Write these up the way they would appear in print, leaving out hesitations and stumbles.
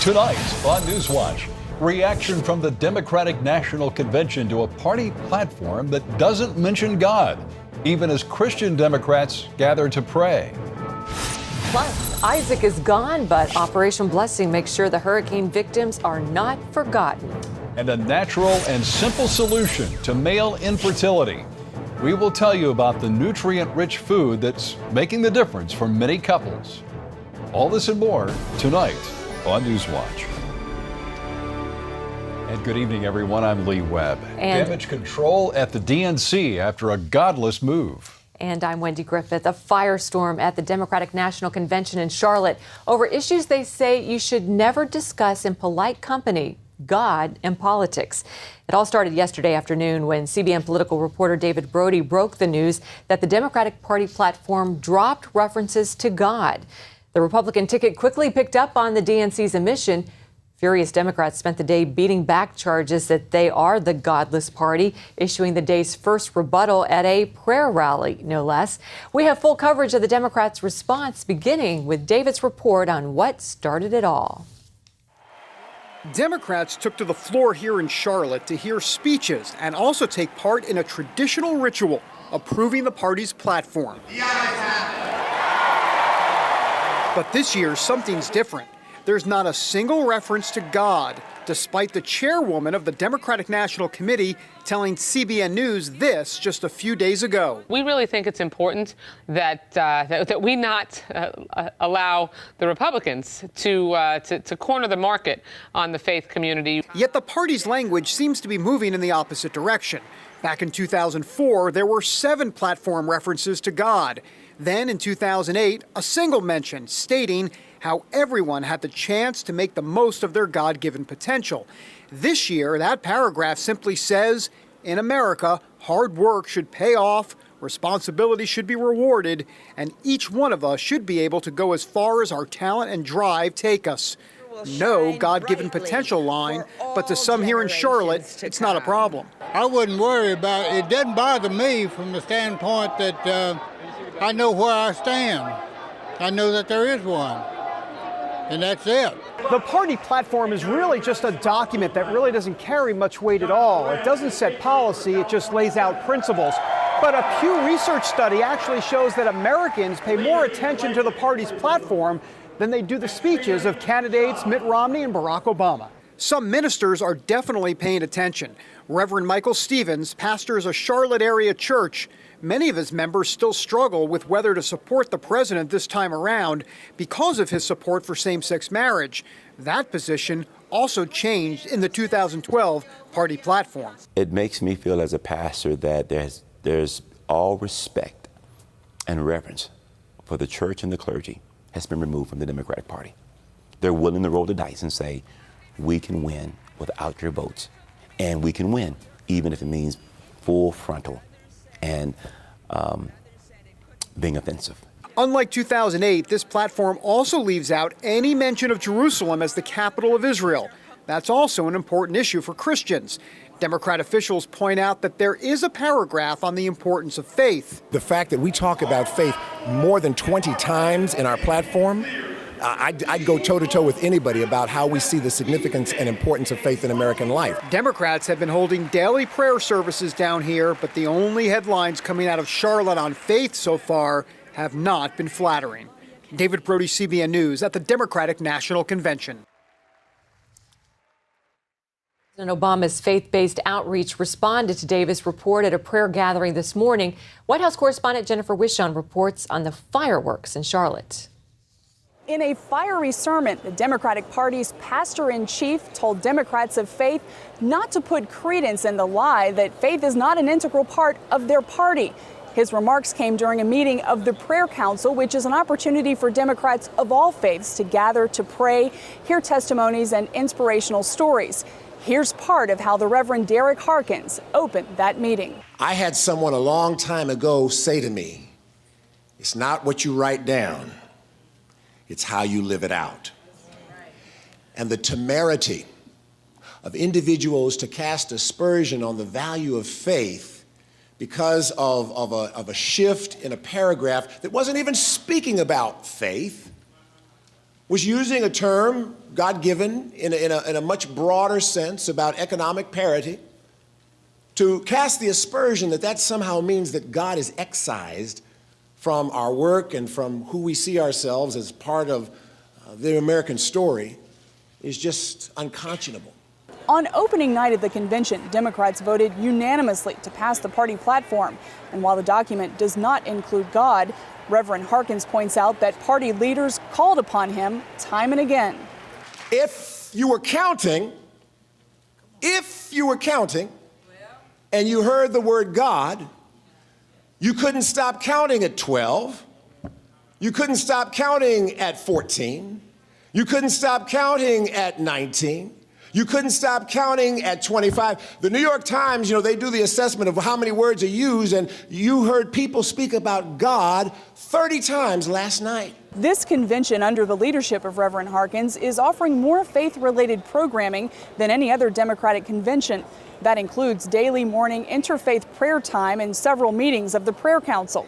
Tonight on NewsWatch, reaction from the Democratic National Convention to a party platform that doesn't mention God, even as Christian Democrats gather to pray. Plus, Isaac is gone, but Operation Blessing makes sure the hurricane victims are not forgotten. And a natural and simple solution to male infertility. We will tell you about the nutrient-rich food that's making the difference for many couples. All this and more tonight on NewsWatch. And good evening, everyone. I'm Lee Webb. Damage control at the DNC after a godless move. And I'm Wendy Griffith. A firestorm at the Democratic National Convention in Charlotte over issues they say you should never discuss in polite company: God and politics. It all started yesterday afternoon when CBN political reporter David Brody broke the news that the Democratic Party platform dropped references to God. The Republican ticket quickly picked up on the DNC's omission. Furious Democrats spent the day beating back charges that they are the godless party, issuing the day's first rebuttal at a prayer rally, no less. We have full coverage of the Democrats' response, beginning with David's report on what started it all. Democrats took to the floor here in Charlotte to hear speeches and also take part in a traditional ritual, approving the party's platform. But this year, something's different. There's not a single reference to God, despite the chairwoman of the Democratic National Committee telling CBN News this just a few days ago. We really think it's important that we not allow the Republicans to corner the market on the faith community. Yet the party's language seems to be moving in the opposite direction. Back in 2004, there were 7 platform references to God. Then in 2008, a single mention stating how everyone had the chance to make the most of their God-given potential. This year, that paragraph simply says, in America, hard work should pay off, responsibility should be rewarded, and each one of us should be able to go as far as our talent and drive take us. No God-given potential line, but to some here in Charlotte, it's not a problem. I wouldn't worry about it. It doesn't bother me from the standpoint that I know where I stand. I know that there is one. And that's it. The party platform is really just a document that really doesn't carry much weight at all. It doesn't set policy, it just lays out principles. But a Pew Research study actually shows that Americans pay more attention to the party's platform than they do the speeches of candidates Mitt Romney and Barack Obama. Some ministers are definitely paying attention. Reverend Michael Stevens pastors a Charlotte area church. Many of his members still struggle with whether to support the president this time around because of his support for same-sex marriage. That position also changed in the 2012 party platform. It makes me feel as a pastor that there's all respect and reverence for the church and the clergy has been removed from the Democratic Party. They're willing to roll the dice and say, we can win without your votes. And we can win, even if it means full frontal and being offensive. Unlike 2008, this platform also leaves out any mention of Jerusalem as the capital of Israel. That's also an important issue for Christians. Democrat officials point out that there is a paragraph on the importance of faith. The fact that we talk about faith more than 20 times in our platform, I'd go toe-to-toe with anybody about how we see the significance and importance of faith in American life. Democrats have been holding daily prayer services down here, but the only headlines coming out of Charlotte on faith so far have not been flattering. David Brody, CBN News, at the Democratic National Convention. President Obama's faith-based outreach responded to Davis' report at a prayer gathering this morning. White House correspondent Jennifer Wishon reports on the fireworks in Charlotte. In a fiery sermon, the Democratic Party's pastor-in-chief told Democrats of faith not to put credence in the lie that faith is not an integral part of their party. His remarks came during a meeting of the Prayer Council, which is an opportunity for Democrats of all faiths to gather to pray, hear testimonies and inspirational stories. Here's part of how the Reverend Derek Harkins opened that meeting. I had someone a long time ago say to me, it's not what you write down, it's how you live it out. And the temerity of individuals to cast aspersion on the value of faith because of a shift in a paragraph that wasn't even speaking about faith was using a term, God-given, in a much broader sense about economic parity, to cast the aspersion that that somehow means that God is excised from our work and from who we see ourselves as part of the American story is just unconscionable. On opening night of the convention, Democrats voted unanimously to pass the party platform. And while the document does not include God, Reverend Harkins points out that party leaders called upon him time and again. If you were counting, and you heard the word God, you couldn't stop counting at 12. You couldn't stop counting at 14. You couldn't stop counting at 19. You couldn't stop counting at 25. The New York Times, they do the assessment of how many words are used, and you heard people speak about God 30 times last night. This convention, under the leadership of Reverend Harkins, is offering more faith-related programming than any other Democratic convention. That includes daily morning interfaith prayer time and several meetings of the Prayer Council.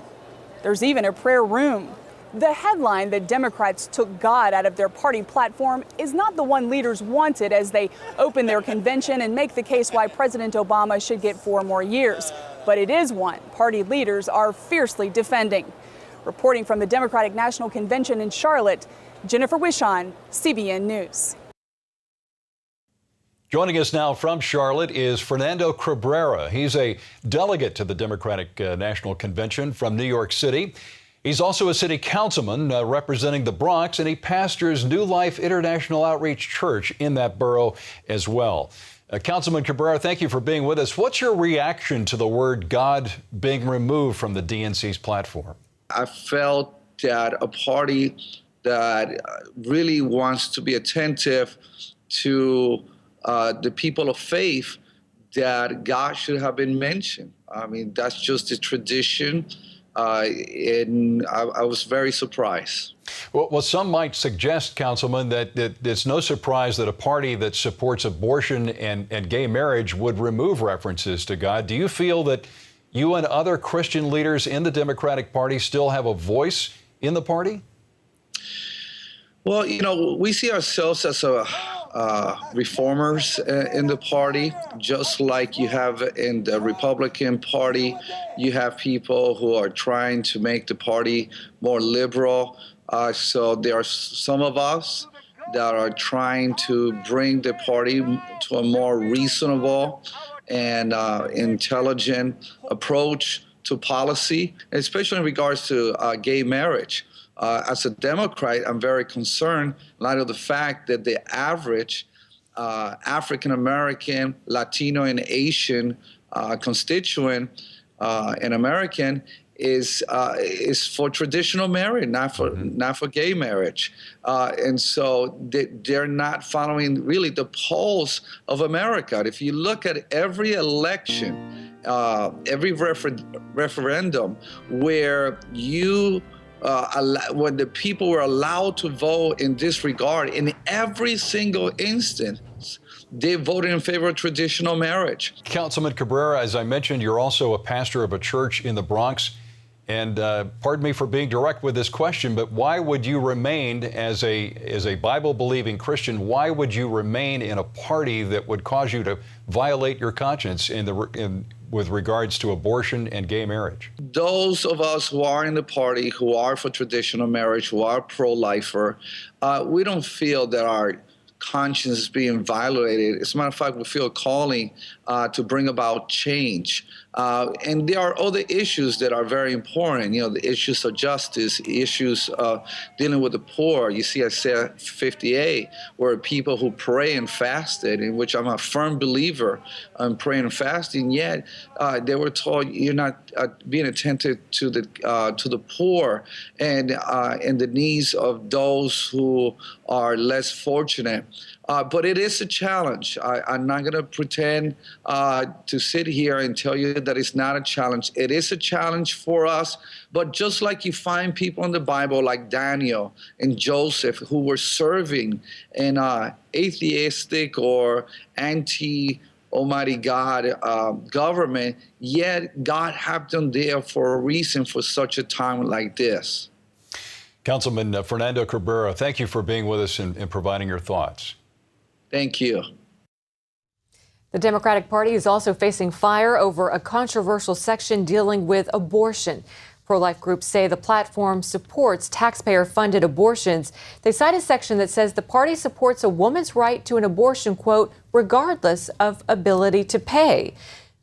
There's even a prayer room. The headline that Democrats took God out of their party platform is not the one leaders wanted as they open their convention and make the case why President Obama should get 4 more years. But it is one party leaders are fiercely defending. Reporting from the Democratic National Convention in Charlotte, Jennifer Wishon, CBN News. Joining us now from Charlotte is Fernando Cabrera. He's a delegate to the Democratic National Convention from New York City. He's also a city councilman representing the Bronx, and he pastors New Life International Outreach Church in that borough as well. Councilman Cabrera, thank you for being with us. What's your reaction to the word God being removed from the DNC's platform? I felt that a party that really wants to be attentive to the people of faith, that God should have been mentioned. I mean, that's just a tradition. And I was very surprised. Well, some might suggest, Councilman, that it's no surprise that a party that supports abortion and gay marriage would remove references to God. Do you feel that you and other Christian leaders in the Democratic Party still have a voice in the party? Well, we see ourselves as reformers in the party, just like you have in the Republican Party. You have people who are trying to make the party more liberal. So there are some of us that are trying to bring the party to a more reasonable and intelligent approach to policy, especially in regards to gay marriage. As a Democrat, I'm very concerned in light of the fact that the average African-American, Latino, and Asian constituent in American is for traditional marriage, not for gay marriage. And so they're not following really the pulse of America. If you look at every election, every referendum where when the people were allowed to vote in this regard, in every single instance, they voted in favor of traditional marriage. Councilman Cabrera, as I mentioned, you're also a pastor of a church in the Bronx. And pardon me for being direct with this question, but why would you remain as a Bible-believing Christian? Why would you remain in a party that would cause you to violate your conscience with regards to abortion and gay marriage? Those of us who are in the party, who are for traditional marriage, who are pro-lifer, we don't feel that our conscience is being violated. As a matter of fact, we feel a calling to bring about change. And there are other issues that are very important, the issues of justice, issues dealing with the poor. You see Isaiah 58, where people who pray and fasted, in which I'm a firm believer in praying and fasting, yet they were told you're not being attentive to the poor and the needs of those who are less fortunate. But it is a challenge. I'm not going to pretend to sit here and tell you that it's not a challenge. It is a challenge for us. But just like you find people in the Bible like Daniel and Joseph who were serving in atheistic or anti-Almighty God government, yet God had them there for a reason for such a time like this. Councilman Fernando Cabrera, thank you for being with us and providing your thoughts. Thank you. The Democratic Party is also facing fire over a controversial section dealing with abortion. Pro-life groups say the platform supports taxpayer-funded abortions. They cite a section that says the party supports a woman's right to an abortion, quote, regardless of ability to pay.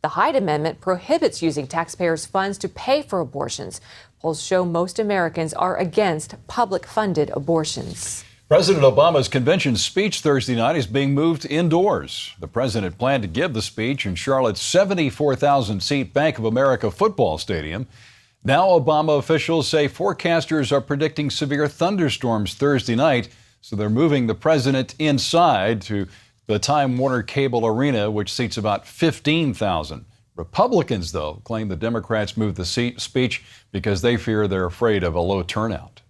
The Hyde Amendment prohibits using taxpayers' funds to pay for abortions. Polls show most Americans are against public-funded abortions. President Obama's convention speech Thursday night is being moved indoors. The president planned to give the speech in Charlotte's 74,000-seat Bank of America football stadium. Now Obama officials say forecasters are predicting severe thunderstorms Thursday night, so they're moving the president inside to the Time Warner Cable Arena, which seats about 15,000. Republicans, though, claim the Democrats moved the speech because they fear they're afraid of a low turnout.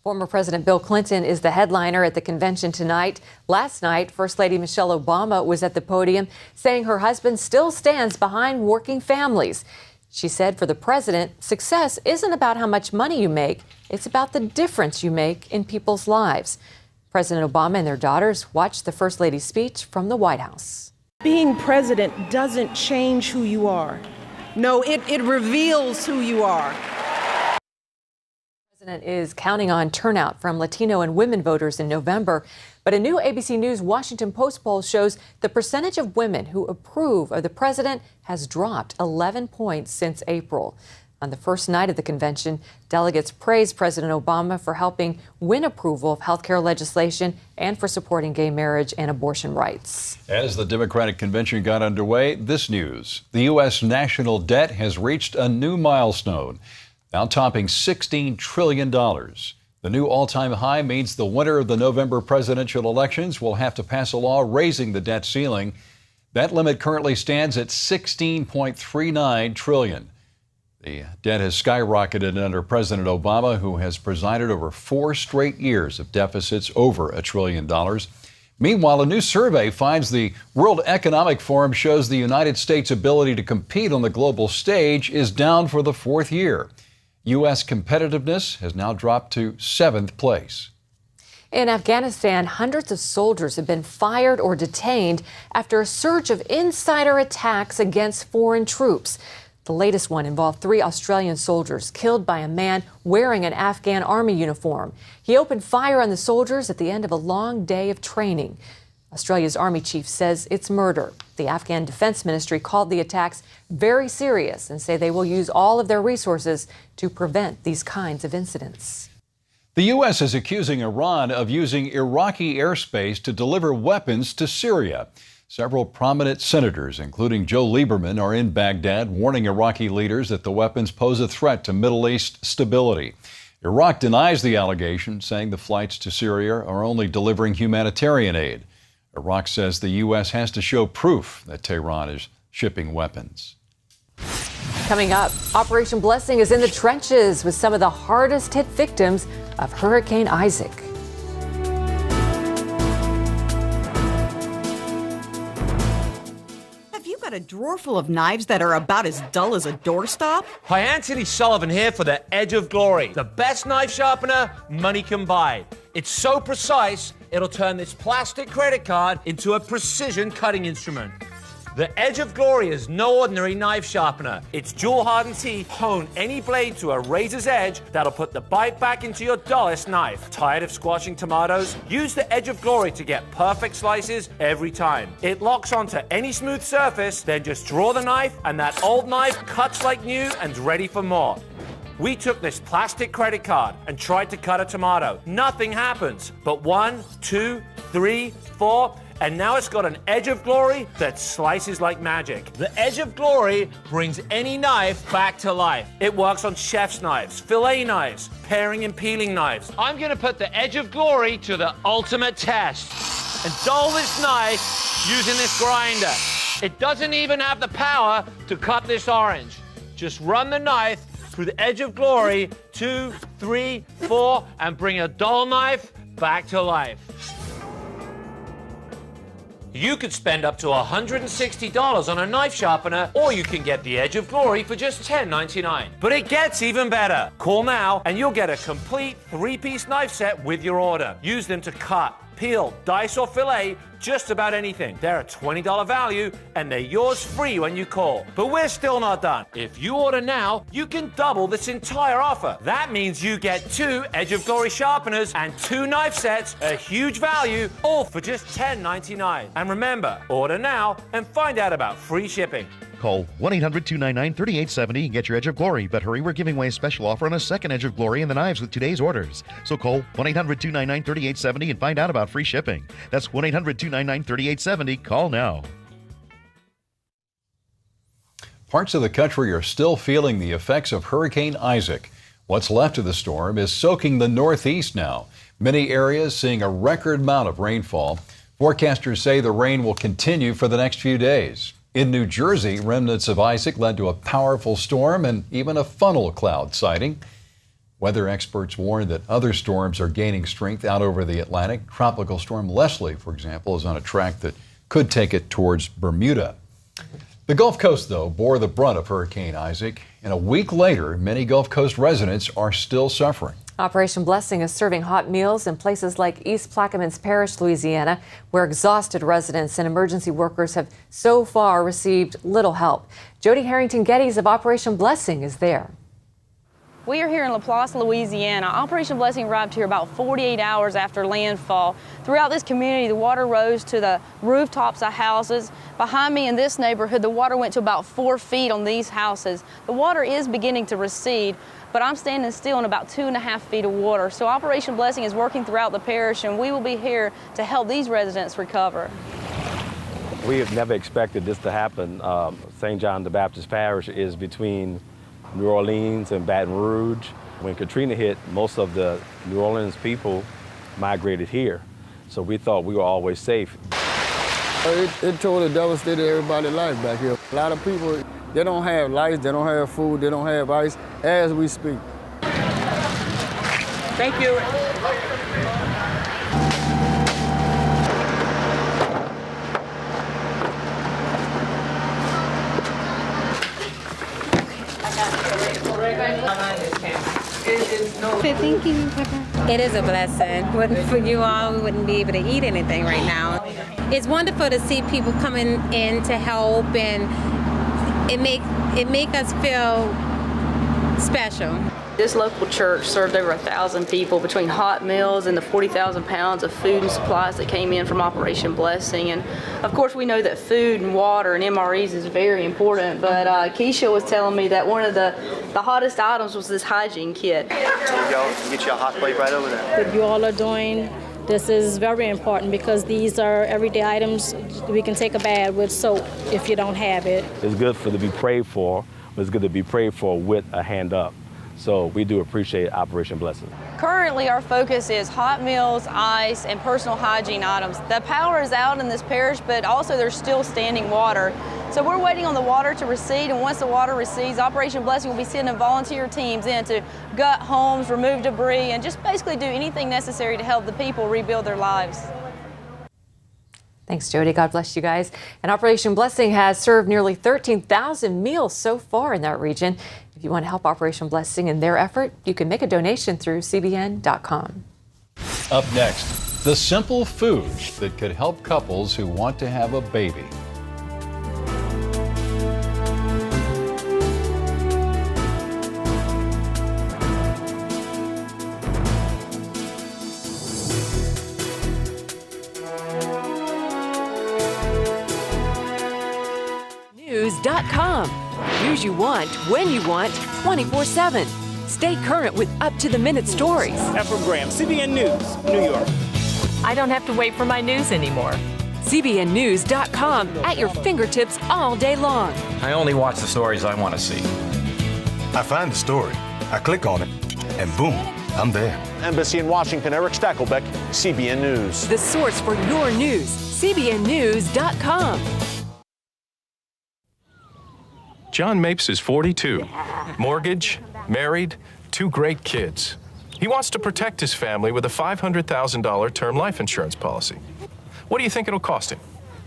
Former President Bill Clinton is the headliner at the convention tonight. Last night, First Lady Michelle Obama was at the podium saying her husband still stands behind working families. She said for the president, success isn't about how much money you make, it's about the difference you make in people's lives. President Obama and their daughters watched the First Lady's speech from the White House. Being president doesn't change who you are. No, it reveals who you are. The president is counting on turnout from Latino and women voters in November. But a new ABC News Washington Post poll shows the percentage of women who approve of the president has dropped 11 points since April. On the first night of the convention, delegates praised President Obama for helping win approval of health care legislation and for supporting gay marriage and abortion rights. As the Democratic convention got underway, this news. The U.S. national debt has reached a new milestone, now topping $16 trillion. The new all-time high means the winner of the November presidential elections will have to pass a law raising the debt ceiling. That limit currently stands at $16.39 trillion. The debt has skyrocketed under President Obama, who has presided over 4 straight years of deficits over $1 trillion. Meanwhile, a new survey finds the World Economic Forum shows the United States' ability to compete on the global stage is down for the 4th year. U.S. competitiveness has now dropped to 7th place. In Afghanistan, hundreds of soldiers have been fired or detained after a surge of insider attacks against foreign troops. The latest one involved 3 Australian soldiers killed by a man wearing an Afghan army uniform. He opened fire on the soldiers at the end of a long day of training. Australia's army chief says it's murder. The Afghan Defense Ministry called the attacks very serious and say they will use all of their resources to prevent these kinds of incidents. The U.S. is accusing Iran of using Iraqi airspace to deliver weapons to Syria. Several prominent senators, including Joe Lieberman, are in Baghdad, warning Iraqi leaders that the weapons pose a threat to Middle East stability. Iraq denies the allegation, saying the flights to Syria are only delivering humanitarian aid. Iraq says the U.S. has to show proof that Tehran is shipping weapons. Coming up, Operation Blessing is in the trenches with some of the hardest hit victims of Hurricane Isaac. A drawer full of knives that are about as dull as a doorstop? Hi, Anthony Sullivan here for the Edge of Glory, the best knife sharpener money can buy. It's so precise, it'll turn this plastic credit card into a precision cutting instrument. The Edge of Glory is no ordinary knife sharpener. Its dual-hardened teeth hone any blade to a razor's edge that'll put the bite back into your dullest knife. Tired of squashing tomatoes? Use the Edge of Glory to get perfect slices every time. It locks onto any smooth surface, then just draw the knife, and that old knife cuts like new and ready for more. We took this plastic credit card and tried to cut a tomato. Nothing happens. But 1, 2, 3, 4... and now it's got an Edge of Glory that slices like magic. The Edge of Glory brings any knife back to life. It works on chef's knives, fillet knives, paring and peeling knives. I'm gonna put the Edge of Glory to the ultimate test and dull this knife using this grinder. It doesn't even have the power to cut this orange. Just run the knife through the Edge of Glory, 2, 3, 4, and bring a dull knife back to life. You could spend up to $160 on a knife sharpener, or you can get the Edge of Glory for just $10.99. But it gets even better. Call now and you'll get a complete 3-piece knife set with your order. Use them to cut, peel, dice, or fillet just about anything. They're a $20 value and they're yours free when you call. But we're still not done. If you order now, you can double this entire offer. That means you get 2 Edge of Glory sharpeners and 2 knife sets, a huge value, all for just $10.99. And remember, order now and find out about free shipping. Call 1-800-299-3870 and get your Edge of Glory. But hurry, we're giving away a special offer on a second Edge of Glory and the knives with today's orders. So call 1-800-299-3870 and find out about free shipping. That's 1-800-299-3870. Call now. Parts of the country are still feeling the effects of Hurricane Isaac. What's left of the storm is soaking the Northeast now. Many areas seeing a record amount of rainfall. Forecasters say the rain will continue for the next few days. In New Jersey, remnants of Isaac led to a powerful storm and even a funnel cloud sighting. Weather experts warn that other storms are gaining strength out over the Atlantic. Tropical storm Leslie, for example, is on a track that could take it towards Bermuda. The Gulf Coast, though, bore the brunt of Hurricane Isaac, and a week later, many Gulf Coast residents are still suffering. Operation Blessing is serving hot meals in places like East Plaquemines Parish, Louisiana, where exhausted residents and emergency workers have so far received little help. Jody Harrington-Geddes of Operation Blessing is there. We are here in LaPlace, Louisiana. Operation Blessing arrived here about 48 hours after landfall. Throughout this community, the water rose to the rooftops of houses. Behind me in this neighborhood, the water went to about 4 feet on these houses. The water is beginning to recede, but I'm standing still in about 2.5 feet of water. So Operation Blessing is working throughout the parish, and we will be here to help these residents recover. We have never expected this to happen. St. John the Baptist Parish is between New Orleans and Baton Rouge. When Katrina hit, most of the New Orleans people migrated here. So we thought we were always safe. It totally devastated everybody's life back here. A lot of people, they don't have lights, they don't have food, they don't have ice as we speak. Thank you. Thank you. It is a blessing. For you all, we wouldn't be able to eat anything right now. It's wonderful to see people coming in to help, and it make us feel special. This local church served over 1,000 people between hot meals and the 40,000 pounds of food and supplies that came in from Operation Blessing. And of course, we know that food and water and MREs is very important, but Keisha was telling me that one of the hottest items was this hygiene kit. There you go, get you a hot plate right over there. What you all are doing, this is very important because these are everyday items we can take a bath with soap if you don't have it. It's good to be prayed for, but it's good to be prayed for with a hand up. So we do appreciate Operation Blessing. Currently, our focus is hot meals, ice, and personal hygiene items. The power is out in this parish, but also there's still standing water. So we're waiting on the water to recede, and once the water recedes, Operation Blessing will be sending volunteer teams in to gut homes, remove debris, and just basically do anything necessary to help the people rebuild their lives. Thanks, Jody. God bless you guys. And Operation Blessing has served nearly 13,000 meals so far in that region. If you want to help Operation Blessing in their effort, you can make a donation through CBN.com. Up next, the simple foods that could help couples who want to have a baby. News.com. News you want, when you want, 24/7. Stay current with up-to-the-minute stories. Efrem Graham, CBN News, New York. I don't have to wait for my news anymore. CBNNews.com at your fingertips all day long. I only watch the stories I want to see. I find the story, I click on it, and boom, I'm there. Embassy in Washington, Eric Stakelbeck, CBN News. The source for your news, CBNNews.com. John Mapes is 42, mortgage, married, 2 great kids. He wants to protect his family with a $500,000 term life insurance policy. What do you think it'll cost him?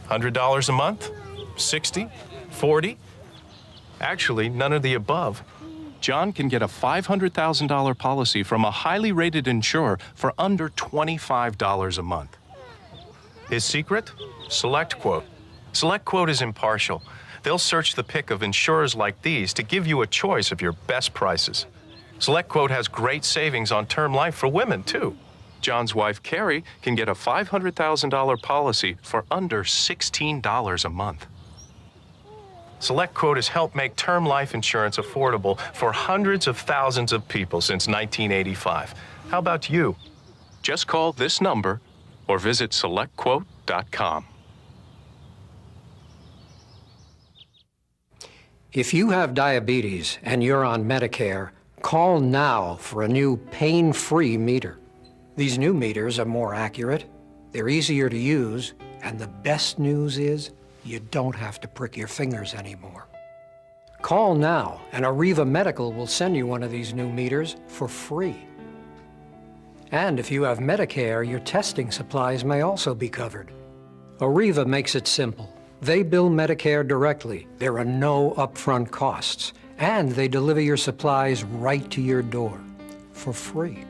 $100 a month? 60? 40? Actually, none of the above. John can get a $500,000 policy from a highly rated insurer for under $25 a month. His secret? SelectQuote. SelectQuote is impartial. They'll search the pick of insurers like these to give you a choice of your best prices. SelectQuote has great savings on term life for women, too. John's wife, Carrie, can get a $500,000 policy for under $16 a month. SelectQuote has helped make term life insurance affordable for hundreds of thousands of people since 1985. How about you? Just call this number or visit SelectQuote.com. If you have diabetes and you're on Medicare, call now for a new pain-free meter. These new meters are more accurate, they're easier to use, and the best news is you don't have to prick your fingers anymore. Call now, and Arriva Medical will send you one of these new meters for free. And if you have Medicare, your testing supplies may also be covered. Arriva makes it simple. They bill Medicare directly. There are no upfront costs, and they deliver your supplies right to your door for free.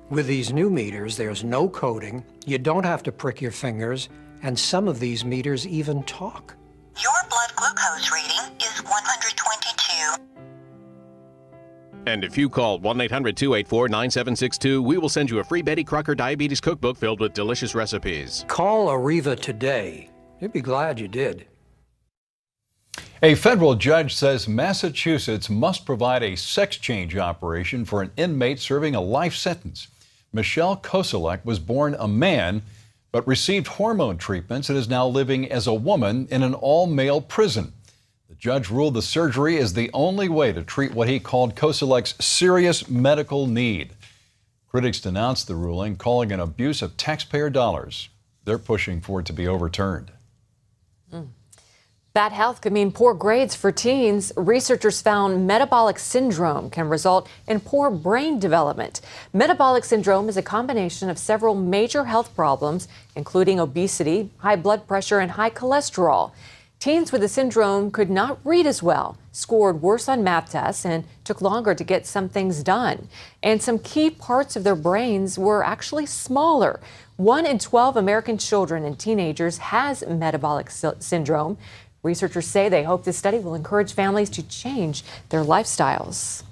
With these new meters, there's no coding, you don't have to prick your fingers, and some of these meters even talk. Your blood glucose reading is 122. And if you call 1-800-284-9762, we will send you a free Betty Crocker Diabetes Cookbook filled with delicious recipes. Call Arriva today. You'd be glad you did. A federal judge says Massachusetts must provide a sex change operation for an inmate serving a life sentence. Michelle Koselek was born a man, but received hormone treatments and is now living as a woman in an all-male prison. The judge ruled the surgery is the only way to treat what he called Koselek's serious medical need. Critics denounced the ruling, calling an abuse of taxpayer dollars. They're pushing for it to be overturned. Bad health could mean poor grades for teens. Researchers found metabolic syndrome can result in poor brain development. Metabolic syndrome is a combination of several major health problems, including obesity, high blood pressure, and high cholesterol. Teens with the syndrome could not read as well, scored worse on math tests, and took longer to get some things done. And some key parts of their brains were actually smaller. 1 in 12 American children and teenagers has metabolic syndrome. Researchers say they hope this study will encourage families to change their lifestyles.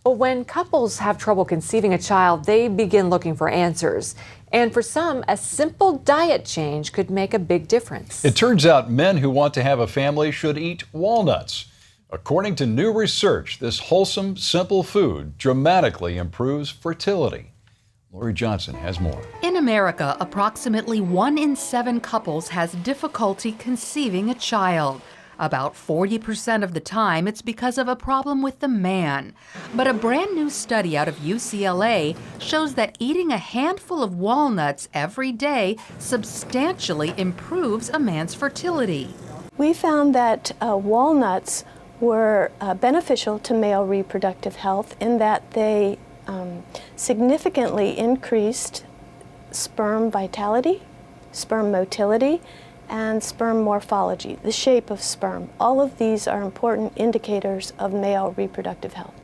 Well, when couples have trouble conceiving a child, they begin looking for answers. And for some, a simple diet change could make a big difference. It turns out men who want to have a family should eat walnuts. According to new research, this wholesome, simple food dramatically improves fertility. Lori Johnson has more. In America, approximately 1 in 7 couples has difficulty conceiving a child. About 40% of the time, it's because of a problem with the man. But a brand new study out of UCLA shows that eating a handful of walnuts every day substantially improves a man's fertility. We found that walnuts were beneficial to male reproductive health in that they significantly increased sperm vitality, sperm motility, and sperm morphology, the shape of sperm. All of these are important indicators of male reproductive health.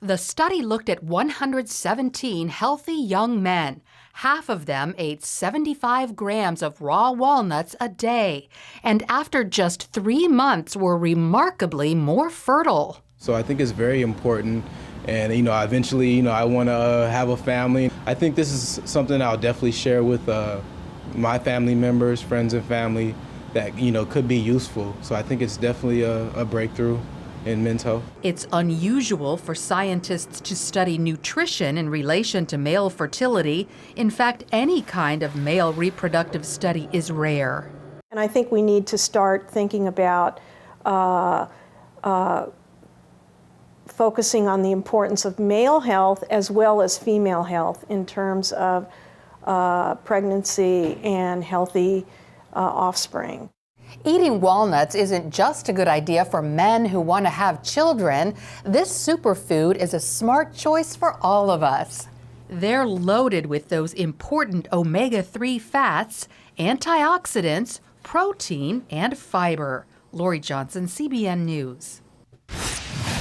The study looked at 117 healthy young men. Half of them ate 75 grams of raw walnuts a day, and after just 3 months were remarkably more fertile. So I think it's very important. And, eventually, I want to have a family. I think this is something I'll definitely share with my family members, friends and family that, could be useful. So I think it's definitely a breakthrough in men's health. It's unusual for scientists to study nutrition in relation to male fertility. In fact, any kind of male reproductive study is rare. And I think we need to start thinking about focusing on the importance of male health as well as female health in terms of pregnancy and healthy offspring. Eating walnuts isn't just a good idea for men who want to have children. This superfood is a smart choice for all of us. They're loaded with those important omega-3 fats, antioxidants, protein, and fiber. Lori Johnson, CBN News.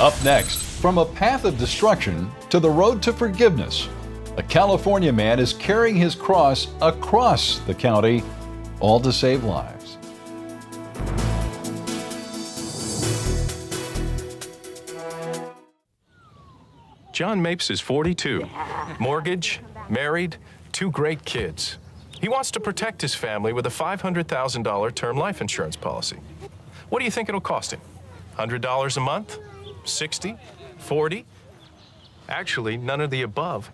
Up next, from a path of destruction to the road to forgiveness, a California man is carrying his cross across the county, all to save lives. John Mapes is 42, mortgage, married, 2 great kids. He wants to protect his family with a $500,000 term life insurance policy. What do you think it'll cost him? $100 a month? 60? 40? Actually, none of the above.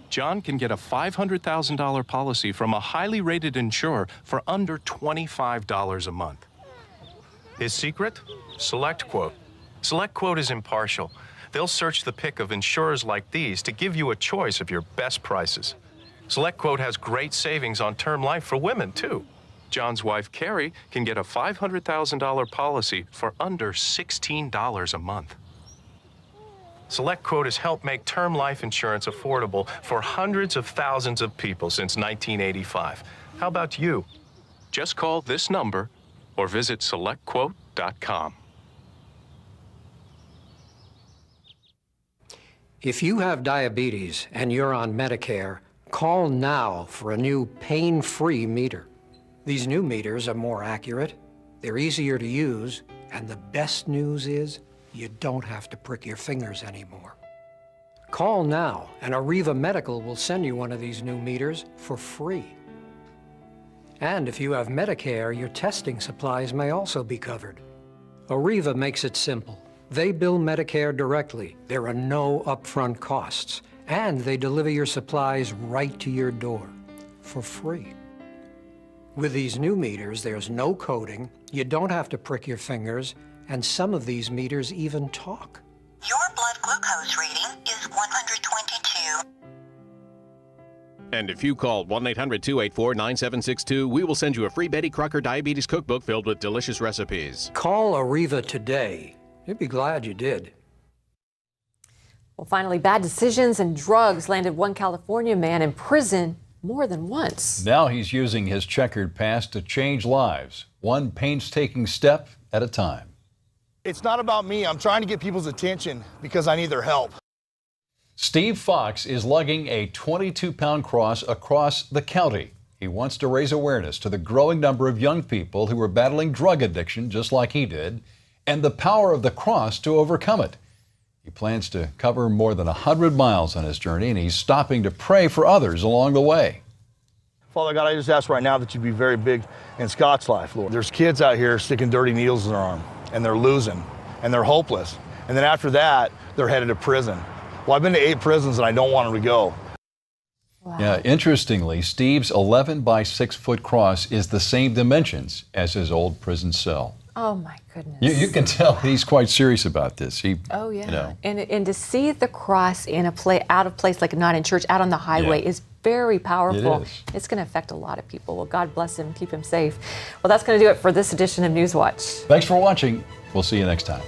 John can get a $500,000 policy from a highly rated insurer for under $25 a month. His secret? SelectQuote. SelectQuote is impartial. They'll search the pick of insurers like these to give you a choice of your best prices. SelectQuote has great savings on term life for women, too. John's wife, Carrie, can get a $500,000 policy for under $16 a month. SelectQuote has helped make term life insurance affordable for hundreds of thousands of people since 1985. How about you? Just call this number or visit SelectQuote.com. If you have diabetes and you're on Medicare, call now for a new pain-free meter. These new meters are more accurate, they're easier to use, and the best news is you don't have to prick your fingers anymore. Call now, and Arriva Medical will send you one of these new meters for free. And if you have Medicare, your testing supplies may also be covered. Arriva makes it simple. They bill Medicare directly. There are no upfront costs, and they deliver your supplies right to your door for free. With these new meters, there's no coding, you don't have to prick your fingers, and some of these meters even talk. Your blood glucose reading is 122. And if you call 1-800-284-9762, we will send you a free Betty Crocker Diabetes Cookbook filled with delicious recipes. Call Arriva today. You'd be glad you did. Well, finally, bad decisions and drugs landed one California man in prison more than once. Now he's using his checkered past to change lives, one painstaking step at a time. It's not about me. I'm trying to get people's attention because I need their help. Steve Fox is lugging a 22-pound cross across the county. He wants to raise awareness to the growing number of young people who are battling drug addiction just like he did, and the power of the cross to overcome it. He plans to cover more than 100 miles on his journey, and he's stopping to pray for others along the way. Father God, I just ask right now that you be very big in Scott's life, Lord. There's kids out here sticking dirty needles in their arm, and they're losing, and they're hopeless. And then after that, they're headed to prison. Well, I've been to 8 prisons, and I don't want them to go. Wow. Yeah, interestingly, Steve's 11 by 6 foot cross is the same dimensions as his old prison cell. Oh my goodness. You can tell he's quite serious about this. Oh yeah. You know. And to see the cross in out of place, like not in church, out on the highway, is very powerful. It is. It's going to affect a lot of people. Well, God bless him, keep him safe. Well, that's going to do it for this edition of NewsWatch. Thanks for watching. We'll see you next time.